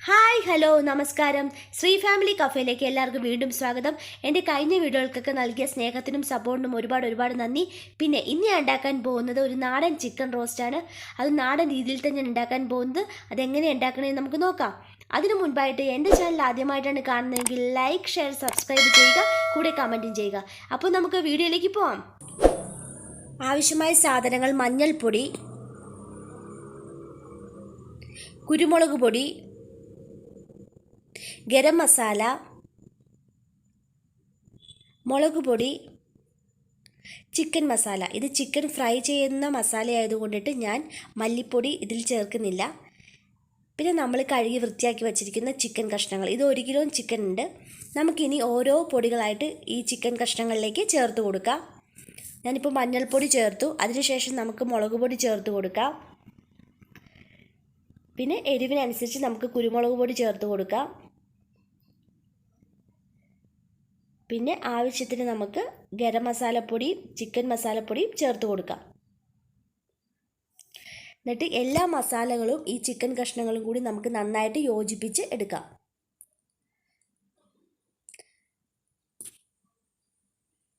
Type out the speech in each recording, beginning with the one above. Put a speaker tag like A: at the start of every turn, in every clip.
A: Hi hello നമസ്കാരം. Shri family കഫേയിലേക്ക് എല്ലാവർക്കും വീണ്ടും സ്വാഗതം. എൻ്റെ കഴിഞ്ഞ വീഡിയോകൾക്കൊക്കെ നൽകിയ സ്നേഹത്തിനും സപ്പോർട്ടിനും ഒരുപാട് നന്ദി. പിന്നെ ഇന്ന് ഞാൻ ഉണ്ടാക്കാൻ പോകുന്നത് ഒരു നാടൻ ചിക്കൻ റോസ്റ്റാണ്. അത് നാടൻ രീതിയിൽ തന്നെ ഉണ്ടാക്കാൻ പോകുന്നത്. അതെങ്ങനെ ഉണ്ടാക്കണമെന്ന് നമുക്ക് നോക്കാം. അതിനു മുൻപായിട്ട് എൻ്റെ ചാനൽ ആദ്യമായിട്ടാണ് കാണുന്നതെങ്കിൽ ലൈക്ക്, ഷെയർ, സബ്സ്ക്രൈബ് ചെയ്യുക, കൂടെ കമൻറ്റും ചെയ്യുക. അപ്പോൾ നമുക്ക് വീഡിയോയിലേക്ക് പോവാം. ആവശ്യമായ സാധനങ്ങൾ: മഞ്ഞൾപ്പൊടി, കുരുമുളക് പൊടി, ഗരം മസാല, മുളക് പൊടി, ചിക്കൻ മസാല. ഇത് ചിക്കൻ ഫ്രൈ ചെയ്യുന്ന മസാല ആയതുകൊണ്ടിട്ട് ഞാൻ മല്ലിപ്പൊടി ഇതിൽ ചേർക്കുന്നില്ല. പിന്നെ നമ്മൾ കഴുകി വൃത്തിയാക്കി വച്ചിരിക്കുന്ന ചിക്കൻ കഷ്ണങ്ങൾ. ഇത് 1 കിലോ ചിക്കൻ ഉണ്ട്. നമുക്കിനി ഓരോ പൊടികളായിട്ട് ഈ ചിക്കൻ കഷ്ണങ്ങളിലേക്ക് ചേർത്ത് കൊടുക്കാം. ഞാനിപ്പോൾ മഞ്ഞൾപ്പൊടി ചേർത്തു. അതിനുശേഷം നമുക്ക് മുളക് പൊടി ചേർത്ത് കൊടുക്കാം. പിന്നെ എരിവിനനുസരിച്ച് നമുക്ക് കുരുമുളക് പൊടി ചേർത്ത് കൊടുക്കാം. പിന്നെ ആവശ്യത്തിന് നമുക്ക് ഗരം മസാലപ്പൊടിയും ചിക്കൻ മസാലപ്പൊടിയും ചേർത്ത് കൊടുക്കാം. എന്നിട്ട് എല്ലാ മസാലകളും ഈ ചിക്കൻ കഷ്ണങ്ങളും കൂടി നമുക്ക് നന്നായിട്ട് യോജിപ്പിച്ച് എടുക്കാം.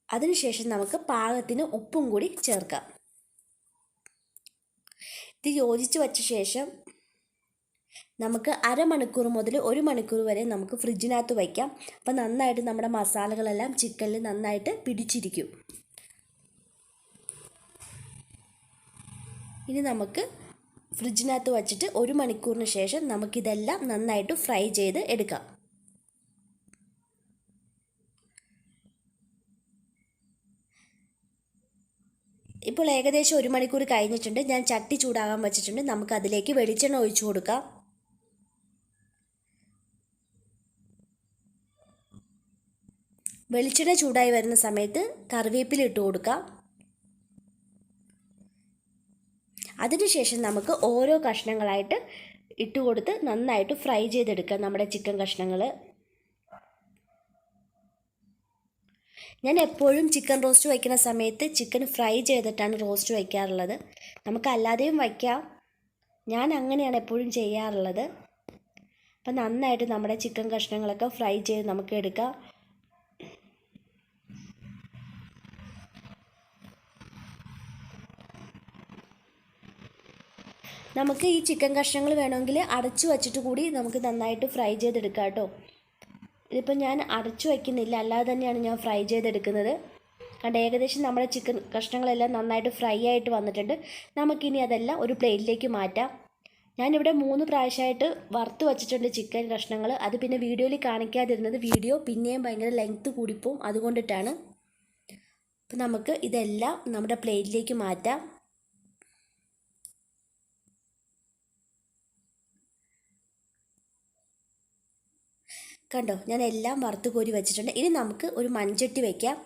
A: അതിനുശേഷം നമുക്ക് പാകത്തിന് ഉപ്പും കൂടി ചേർക്കാം. ഇത് യോജിച്ച് വച്ച ശേഷം നമുക്ക് അരമണിക്കൂർ മുതൽ 1 മണിക്കൂർ വരെ നമുക്ക് ഫ്രിഡ്ജിനകത്ത് വയ്ക്കാം. അപ്പോൾ നന്നായിട്ട് നമ്മുടെ മസാലകളെല്ലാം ചിക്കനിൽ നന്നായിട്ട് പിടിച്ചിരിക്കും. ഇനി നമുക്ക് ഫ്രിഡ്ജിനകത്ത് വച്ചിട്ട് 1 മണിക്കൂറിന് ശേഷം നമുക്കിതെല്ലാം നന്നായിട്ട് ഫ്രൈ ചെയ്ത് എടുക്കാം. ഇപ്പോൾ ഏകദേശം 1 മണിക്കൂർ കഴിഞ്ഞിട്ടുണ്ട്. ഞാൻ ചട്ടി ചൂടാകാൻ വെച്ചിട്ടുണ്ട്. നമുക്ക് അതിലേക്ക് വെളിച്ചെണ്ണ ഒഴിച്ചു കൊടുക്കാം. വെളിച്ചെണ്ണ ചൂടായി വരുന്ന സമയത്ത് കറിവേപ്പില ഇട്ട് കൊടുക്കാം. അതിനുശേഷം നമുക്ക് ഓരോ കഷ്ണങ്ങളായിട്ട് ഇട്ട് കൊടുത്ത് നന്നായിട്ട് ഫ്രൈ ചെയ്തെടുക്കാം നമ്മുടെ ചിക്കൻ കഷ്ണങ്ങൾ. ഞാൻ എപ്പോഴും ചിക്കൻ റോസ്റ്റ് വയ്ക്കുന്ന സമയത്ത് ചിക്കൻ ഫ്രൈ ചെയ്തിട്ടാണ് റോസ്റ്റ് വയ്ക്കാറുള്ളത്. നമുക്ക് അല്ലാതെയും വയ്ക്കാം. ഞാൻ അങ്ങനെയാണ് എപ്പോഴും ചെയ്യാറുള്ളത്. അപ്പം നന്നായിട്ട് നമ്മുടെ ചിക്കൻ കഷ്ണങ്ങളൊക്കെ ഫ്രൈ ചെയ്ത് നമുക്ക് എടുക്കാം. നമുക്ക് ഈ ചിക്കൻ കഷ്ണങ്ങൾ വേണമെങ്കിൽ അടച്ചു വച്ചിട്ട് കൂടി നമുക്ക് നന്നായിട്ട് ഫ്രൈ ചെയ്തെടുക്കാം കേട്ടോ. ഇതിപ്പോൾ ഞാൻ അടച്ചു വയ്ക്കുന്നില്ല, അല്ലാതെ തന്നെയാണ് ഞാൻ ഫ്രൈ ചെയ്തെടുക്കുന്നത്. കണ്ട് ഏകദേശം നമ്മുടെ ചിക്കൻ കഷ്ണങ്ങളെല്ലാം നന്നായിട്ട് ഫ്രൈ ആയിട്ട് വന്നിട്ടുണ്ട്. നമുക്കിനി അതെല്ലാം ഒരു പ്ലേറ്റിലേക്ക് മാറ്റാം. ഞാനിവിടെ 3 പ്രാവശ്യമായിട്ട് വറുത്ത് വച്ചിട്ടുണ്ട് ചിക്കൻ കഷ്ണങ്ങൾ. അത് പിന്നെ വീഡിയോയിൽ കാണിക്കാതിരുന്നത് വീഡിയോ പിന്നെയും ഭയങ്കര ലെങ്ത്ത് കൂടിപ്പോവും, അതുകൊണ്ടിട്ടാണ്. അപ്പം നമുക്ക് ഇതെല്ലാം നമ്മുടെ പ്ലേറ്റിലേക്ക് മാറ്റാം. കണ്ടോ, ഞാൻ എല്ലാം വറുത്ത് കോരി വെച്ചിട്ടുണ്ട്. ഇനി നമുക്ക് ഒരു മൺചട്ടി വയ്ക്കാം.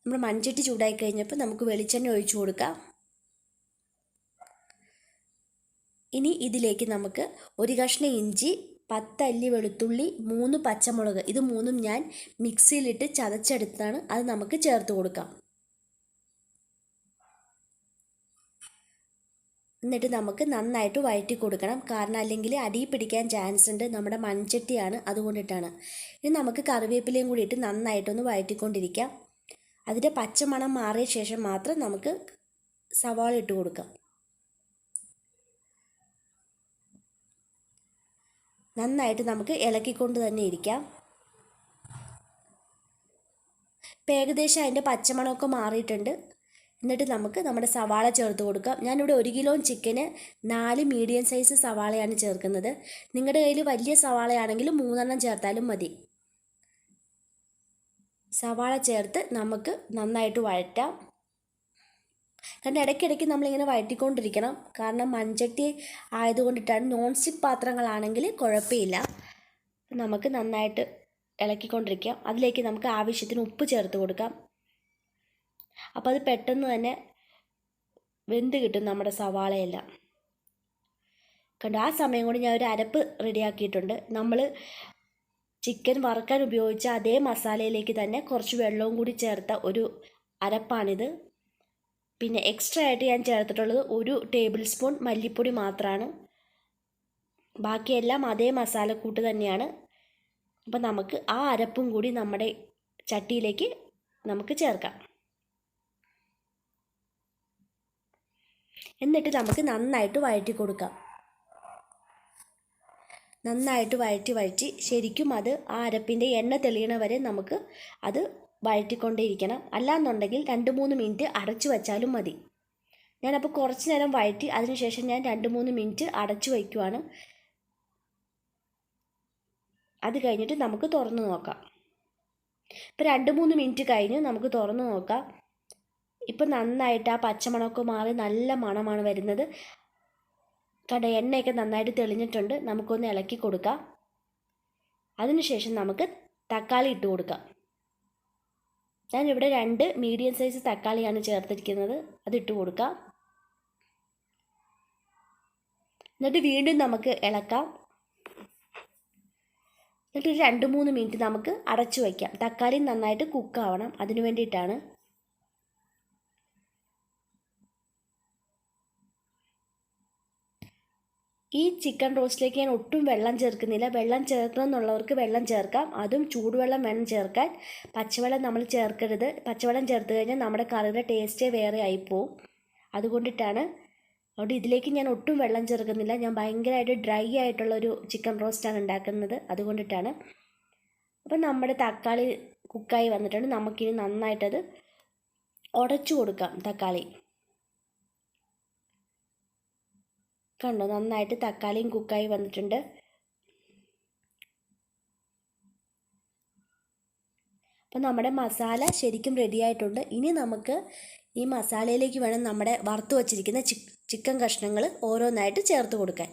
A: നമ്മൾ മൺചട്ടി ചൂടായി കഴിഞ്ഞപ്പോൾ നമുക്ക് വെളിച്ചെണ്ണ ഒഴിച്ചു കൊടുക്കാം. ഇനി ഇതിലേക്ക് നമുക്ക് 1 കഷ്ണം ഇഞ്ചി, 10 അല്ലി വെളുത്തുള്ളി, 3 പച്ചമുളക്, ഇത് 3ഉം ഞാൻ മിക്സിയിലിട്ട് ചതച്ചെടുത്താണ്. അത് നമുക്ക് ചേർത്ത് കൊടുക്കാം. എന്നിട്ട് നമുക്ക് നന്നായിട്ട് വഴറ്റി കൊടുക്കണം. കാരണം അല്ലെങ്കിൽ അടി പിടിക്കാൻ ചാൻസ് ഉണ്ട്. നമ്മുടെ മൺചട്ടിയാണ്, അതുകൊണ്ടിട്ടാണ്. ഇനി നമുക്ക് കറിവേപ്പിലയും കൂടി ഇട്ട് നന്നായിട്ടൊന്ന് വഴറ്റിക്കൊണ്ടിരിക്കാം. അതിൻ്റെ പച്ചമണം മാറിയ ശേഷം മാത്രം നമുക്ക് സവാള ഇട്ട് കൊടുക്കാം. നന്നായിട്ട് നമുക്ക് ഇളക്കിക്കൊണ്ട് തന്നെ ഇരിക്കാം. ഇപ്പം ഏകദേശം അതിൻ്റെ പച്ചമണമൊക്കെ മാറിയിട്ടുണ്ട്. എന്നിട്ട് നമുക്ക് നമ്മുടെ സവാള ചേർത്ത് കൊടുക്കാം. ഞാനിവിടെ 1 കിലോ ചിക്കന് 4 മീഡിയം സൈസ് സവാളയാണ് ചേർക്കുന്നത്. നിങ്ങളുടെ കയ്യിൽ വലിയ സവാളയാണെങ്കിൽ 3 ചേർത്താലും മതി. സവാള ചേർത്ത് നമുക്ക് നന്നായിട്ട് വഴറ്റാം. കാരണം ഇടയ്ക്കിടയ്ക്ക് നമ്മളിങ്ങനെ വഴറ്റിക്കൊണ്ടിരിക്കണം. കാരണം മൺചട്ടി ആയതുകൊണ്ടിട്ടാണ്. നോൺ സ്റ്റിക്ക് പാത്രങ്ങളാണെങ്കിൽ കുഴപ്പമില്ല. നമുക്ക് നന്നായിട്ട് ഇളക്കിക്കൊണ്ടിരിക്കാം. അതിലേക്ക് നമുക്ക് ആവശ്യത്തിന് ഉപ്പ് ചേർത്ത് കൊടുക്കാം. അപ്പോൾ അത് പെട്ടെന്ന് തന്നെ വെന്ത് കിട്ടും നമ്മുടെ സവാളയെല്ലാം. കണ്ടോ, ആ സമയം കൊണ്ട് ഞാൻ ഒരു അരപ്പ് റെഡിയാക്കിയിട്ടുണ്ട്. നമ്മൾ ചിക്കൻ വറുക്കാൻ ഉപയോഗിച്ച അതേ മസാലയിലേക്ക് തന്നെ കുറച്ച് വെള്ളവും കൂടി ചേർത്ത ഒരു അരപ്പാണിത്. പിന്നെ എക്സ്ട്രാ ആയിട്ട് ഞാൻ ചേർത്തിട്ടുള്ളത് 1 ടേബിൾ സ്പൂൺ മല്ലിപ്പൊടി മാത്രമാണ്. ബാക്കിയെല്ലാം അതേ മസാലക്കൂട്ട് തന്നെയാണ്. അപ്പം നമുക്ക് ആ അരപ്പും കൂടി നമ്മുടെ ചട്ടിയിലേക്ക് നമുക്ക് ചേർക്കാം. എന്നിട്ട് നമുക്ക് നന്നായിട്ട് വഴറ്റി കൊടുക്കാം. നന്നായിട്ട് വഴറ്റി ശരിക്കും അത് ആ അരപ്പിൻ്റെ എണ്ണ തെളിയണ വരെ നമുക്ക് അത് വഴറ്റിക്കൊണ്ടേയിരിക്കണം. അല്ലാന്നുണ്ടെങ്കിൽ 2-3 മിനിറ്റ് അടച്ചു വച്ചാലും മതി. ഞാനപ്പോൾ കുറച്ച് നേരം വഴറ്റി അതിനുശേഷം ഞാൻ 2-3 മിനിറ്റ് അടച്ചു വയ്ക്കുവാണ്. അത് കഴിഞ്ഞിട്ട് നമുക്ക് തുറന്ന് നോക്കാം. ഇപ്പോൾ 2-3 മിനിറ്റ് കഴിഞ്ഞ് നമുക്ക് തുറന്ന് നോക്കാം. ഇപ്പം നന്നായിട്ട് ആ പച്ചമണമൊക്കെ മാറി നല്ല മണമാണ് വരുന്നത്. കണ്ട എണ്ണയൊക്കെ നന്നായിട്ട് തെളിഞ്ഞിട്ടുണ്ട്. നമുക്കൊന്ന് ഇളക്കി കൊടുക്കാം. അതിനുശേഷം നമുക്ക് തക്കാളി ഇട്ട് കൊടുക്കാം. ഞാനിവിടെ 2 മീഡിയം സൈസ് തക്കാളിയാണ് ചേർത്തിരിക്കുന്നത്. അതിട്ട് കൊടുക്കാം. എന്നിട്ട് വീണ്ടും നമുക്ക് ഇളക്കാം. എന്നിട്ട് ഒരു 2-3 മിനിറ്റ് നമുക്ക് അടച്ചു വയ്ക്കാം. തക്കാളി നന്നായിട്ട് കുക്കാവണം, അതിനു വേണ്ടിയിട്ടാണ്. ഈ ചിക്കൻ റോസ്റ്റിലേക്ക് ഞാൻ ഒട്ടും വെള്ളം ചേർക്കുന്നില്ല. വെള്ളം ചേർക്കണം എന്നുള്ളവർക്ക് വെള്ളം ചേർക്കാം. അതും ചൂടുവെള്ളം വേണം ചേർക്കാൻ. പച്ചവെള്ളം നമ്മൾ ചേർക്കരുത്. പച്ചവെള്ളം ചേർത്ത് കഴിഞ്ഞാൽ നമ്മുടെ കറിയുടെ ടേസ്റ്റേ വേറെ ആയിപ്പോവും. അതുകൊണ്ടിട്ടാണ്. അതുകൊണ്ട് ഇതിലേക്ക് ഞാൻ ഒട്ടും വെള്ളം ചേർക്കുന്നില്ല. ഞാൻ ഭയങ്കരമായിട്ട് ഡ്രൈ ആയിട്ടുള്ളൊരു ചിക്കൻ റോസ്റ്റാണ് ഉണ്ടാക്കുന്നത്. അതുകൊണ്ടിട്ടാണ്. അപ്പം നമ്മുടെ തക്കാളി കുക്കായി വന്നിട്ടുണ്ട്. നമുക്കിനി നന്നായിട്ടത് ഉടച്ചു കൊടുക്കാം. തക്കാളി കണ്ടോ, നന്നായിട്ട് തക്കാളിയും കുക്കായി വന്നിട്ടുണ്ട്. അപ്പം നമ്മുടെ മസാല ശരിക്കും റെഡി ആയിട്ടുണ്ട്. ഇനി നമുക്ക് ഈ മസാലയിലേക്ക് വേണം നമ്മുടെ വറുത്ത് വച്ചിരിക്കുന്ന ചിക്കൻ കഷ്ണങ്ങൾ ഓരോന്നായിട്ട് ചേർത്ത് കൊടുക്കാൻ.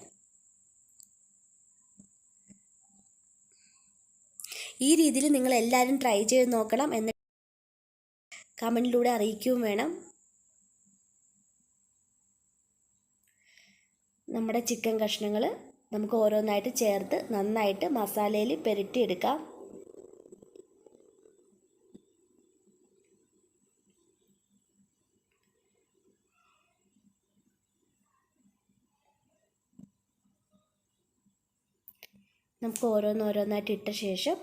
A: ഈ രീതിയിൽ നിങ്ങൾ എല്ലാവരും ട്രൈ ചെയ്ത് നോക്കണം. എന്നിട്ട് കമൻറ്റിലൂടെ അറിയിക്കുകയും വേണം. നമ്മുടെ ചിക്കൻ കഷ്ണങ്ങൾ നമുക്ക് ഓരോന്നായിട്ട് ചേർത്ത് നന്നായിട്ട് മസാലയിൽ പുരട്ടിയെടുക്കാം. നമുക്ക് ഓരോന്നോരോന്നായിട്ട് ഇട്ട ശേഷം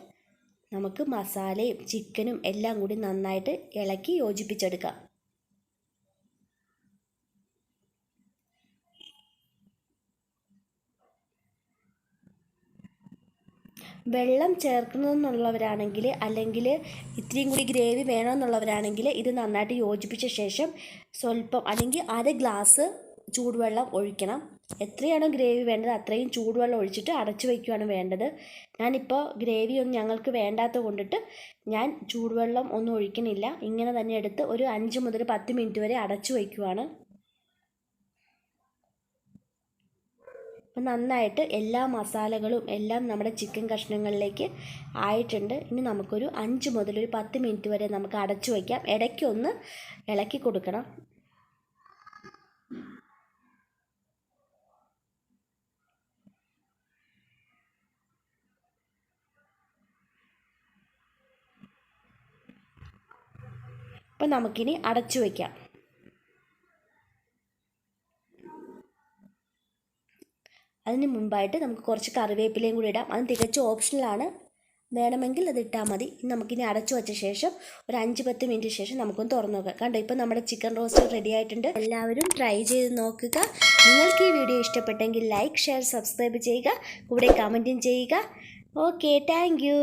A: നമുക്ക് മസാലയും ചിക്കനും എല്ലാം കൂടി നന്നായിട്ട് ഇളക്കി യോജിപ്പിച്ചെടുക്കാം. വെള്ളം ചേർക്കണമെന്നുള്ളവരാണെങ്കിൽ, അല്ലെങ്കിൽ ഇത്രയും കൂടി ഗ്രേവി വേണമെന്നുള്ളവരാണെങ്കിൽ ഇത് നന്നായിട്ട് യോജിപ്പിച്ച ശേഷം സ്വല്പം അല്ലെങ്കിൽ 1/2 ഗ്ലാസ് ചൂടുവെള്ളം ഒഴിക്കണം. എത്രയാണോ ഗ്രേവി വേണ്ടത് അത്രയും ചൂടുവെള്ളം ഒഴിച്ചിട്ട് അടച്ചു വയ്ക്കുകയാണ് വേണ്ടത്. ഞാനിപ്പോൾ ഗ്രേവി ഒന്നും ഞങ്ങൾക്ക് വേണ്ടാത്തത് കൊണ്ടിട്ട് ഞാൻ ചൂടുവെള്ളം ഒന്നും ഒഴിക്കണില്ല. ഇങ്ങനെ തന്നെ എടുത്ത് ഒരു 5 മുതൽ 10 മിനിറ്റ് വരെ അടച്ചു വയ്ക്കുവാണ്. അപ്പം നന്നായിട്ട് എല്ലാ മസാലകളും എല്ലാം നമ്മുടെ ചിക്കൻ കഷ്ണങ്ങളിലേക്ക് ആയിട്ടുണ്ട്. ഇനി നമുക്കൊരു 5 മുതൽ ഒരു 10 മിനിറ്റ് വരെ നമുക്ക് അടച്ചു വയ്ക്കാം. ഇടയ്ക്കൊന്ന് ഇളക്കി കൊടുക്കണം. അപ്പം നമുക്കിനി അടച്ചു വയ്ക്കാം. അതിന് മുമ്പായിട്ട് നമുക്ക് കുറച്ച് കറിവേപ്പിലയും കൂടി ഇടാം. അത് തികച്ചും ഓപ്ഷണലാണ്. വേണമെങ്കിൽ അത് ഇട്ടാൽ മതി. നമുക്കിനി അടച്ചു വച്ച ശേഷം ഒരു 5-10 മിനിറ്റ് ശേഷം നമുക്കൊന്ന് തുറന്നു നോക്കാം. കണ്ടോ, ഇപ്പം നമ്മുടെ ചിക്കൻ റോസ്റ്റ് റെഡി ആയിട്ടുണ്ട്. എല്ലാവരും ട്രൈ ചെയ്ത് നോക്കുക. നിങ്ങൾക്ക് ഈ വീഡിയോ ഇഷ്ടപ്പെട്ടെങ്കിൽ ലൈക്ക്, ഷെയർ, സബ്സ്ക്രൈബ് ചെയ്യുക. കൂടെ കമൻറ്റും ചെയ്യുക. Okay, thank you.